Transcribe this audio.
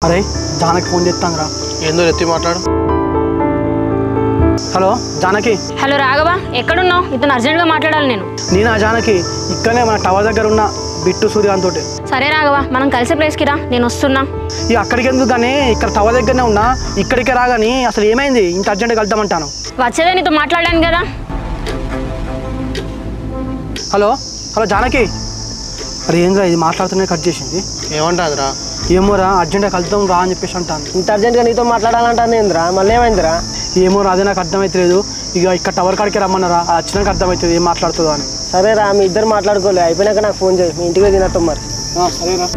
అరే జానకి ఫోన్ చేస్తాను రా. ఏందో ఎత్తి మాట్లాడు. హలో జానకి. హలో రాఘవ, ఎక్కడున్నావు? ఇతను అర్జెంట్గా మాట్లాడాలి. నేనా జానకి? ఇక్కడనే మన టవర్ దగ్గర ఉన్న బిట్టు సూర్యకాంత్ తోటి. సరే రాఘవ, మనం కలిసే ప్లేస్కి రా, నేను వస్తున్నా. ఇక అక్కడికి ఎందుకు కానీ ఇక్కడ టవర్ దగ్గరనే ఉన్నా, ఇక్కడికే రాగాని అసలు ఏమైంది ఇంత అర్జెంట్గా వెళ్తామంటాను. వచ్చేదే నీతో మాట్లాడాను కదా. Hello hello Janaki. అరే ఏంద్రా ఇది మాట్లాడుతూనే కట్ చేసింది. ఏమంటాదిరా? ఏమోరా అర్జెంట్గా కలుద్దాం రా అని చెప్పేసి అంటాను. ఇంత అర్జెంట్గా నీతో మాట్లాడాలంటాను ఏంద్రా? మళ్ళీ ఏమైందిరా? ఏమోరా అదే నాకు అర్థమవుతలేదు. ఇక ఇక్కడ టవర్ కాడికి రమ్మన్నారా, వచ్చినాక అర్థమవుతుంది ఏం మాట్లాడుతుందో అని. సరేరా, మీ ఇద్దరు మాట్లాడుకోలే, అయిపోయినాక నాకు ఫోన్ చేయి, మీ ఇంటికి తినట్టు మరి. సరేరా.